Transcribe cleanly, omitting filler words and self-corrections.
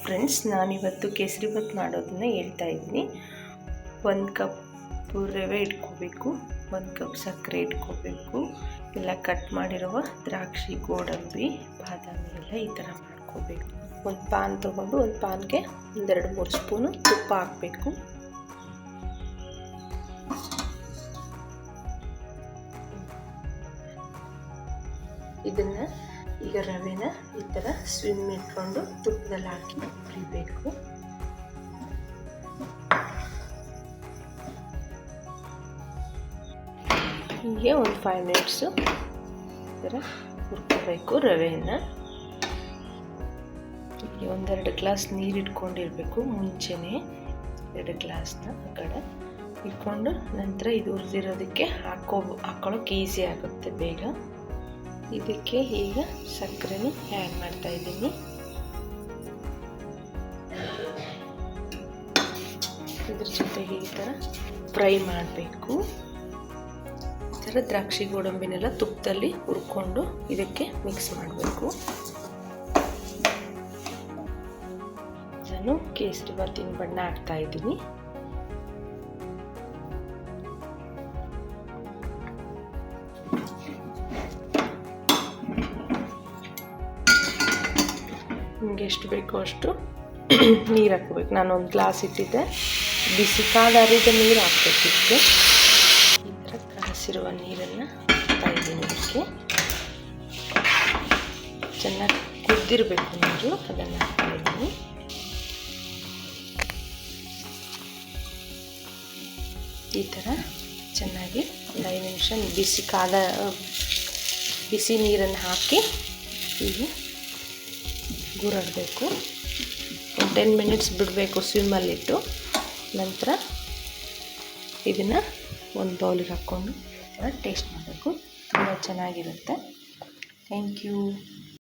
Friends, ನಾನಿವತ್ತು ಕೇಸರಿಬಾತ್ ಮಾಡೋದನ್ನ ಹೇಳ್ತಾ ಇದ್ದೀನಿ. 1 ಕಪ್ ರವೆ ಇಟ್ಕೋಬೇಕು, 1 ಕಪ್ ಸಕ್ಕರೆ ಇಟ್ಕೋಬೇಕು, ಎಲ್ಲ ಕಟ್ ಮಾಡಿರುವ ದ್ರಾಕ್ಷಿ, ಗೋಡಂಬಿ, ಬಾದಾಮಿ ಎಲ್ಲ ಈ ಥರ ಮಾಡ್ಕೋಬೇಕು. ಒಂದು ಪಾನ್ ತೊಗೊಂಡು ಒಂದು ಪಾನ್ಗೆ 2-3 ಸ್ಪೂನು ತುಪ್ಪ ಹಾಕಬೇಕು. ಇದನ್ನು ಈಗ ರವೆನ ಈ ಥರ ಸ್ವಿಮ್ ಇಟ್ಕೊಂಡು ತುಪ್ಪದಲ್ಲಿ ಹಾಕಿ ಹುರಿಬೇಕು. ಹೀಗೆ ಒಂದು 5 ಮಿನಿಟ್ಸು ಈ ಥರ ಹುರ್ಕೋಬೇಕು ರವೆನ. ಹೀಗೆ 1-2 ಗ್ಲಾಸ್ ನೀರು ಇಟ್ಕೊಂಡಿರಬೇಕು. ಮುಂಚೆನೇ 2 ಗ್ಲಾಸ್ನ ಆ ಕಡೆ ಇಟ್ಕೊಂಡು ನಂತರ ಇದು ಹುರಿದಿರೋದಕ್ಕೆ ಹಾಕೊಳ್ಳೋಕೆ ಈಸಿ ಆಗುತ್ತೆ ಬೇಗ. ಇದಕ್ಕೆ ಈಗ ಸಕ್ಕರೆನೂ ಆ್ಯಡ್ ಮಾಡ್ತಾ ಇದ್ದೀನಿ. ಇದ್ರ ಜೊತೆಗೆ ಈ ಥರ ಫ್ರೈ ಮಾಡಬೇಕು. ಈ ಥರ ದ್ರಾಕ್ಷಿ ಗೋಡಂಬಿನೆಲ್ಲ ತುಪ್ಪದಲ್ಲಿ ಹುರ್ಕೊಂಡು ಇದಕ್ಕೆ ಮಿಕ್ಸ್ ಮಾಡಬೇಕು. ನಾನು ಕೇಸರಿಬಾತಿನ ಬಣ್ಣ ಹಾಕ್ತಾ ಇದ್ದೀನಿ. ನಿಮಗೆ ಎಷ್ಟು ಬೇಕೋ ಅಷ್ಟು ನೀರು ಹಾಕ್ಕೋಬೇಕು. ನಾನು 1 ಗ್ಲಾಸ್ ಇಟ್ಟಿದ್ದೆ. ಬಿಸಿ ಕಾದಾರಿದ ನೀರು ಹಾಕ್ಬೇಕಿತ್ತು. ಈ ಥರ ಕಾಸಿರುವ ನೀರನ್ನು ಹಾಕ್ತಾ ಇದ್ದೀನಿ. ಇದಕ್ಕೆ ಚೆನ್ನಾಗಿ ಕುದ್ದಿರಬೇಕು ನೀರು, ಅದನ್ನು ಹಾಕ್ತಾ ಇದ್ದೀನಿ. ಈ ಥರ ಚೆನ್ನಾಗಿ 5 ನಿಮಿಷ ಬಿಸಿ ನೀರನ್ನು ಹಾಕಿ ಈಗ ಗುರಾಡಬೇಕು. 10 ಮಿನಿಟ್ಸ್ ಬಿಡಬೇಕು ಸ್ವಿಮ್ಮಲ್ಲಿಟ್ಟು. ನಂತರ ಇದನ್ನು ಒಂದು ಬೌಲಿಗೆ ಹಾಕ್ಕೊಂಡು ಟೇಸ್ಟ್ ಮಾಡಬೇಕು. ತುಂಬ ಚೆನ್ನಾಗಿರುತ್ತೆ. Thank you.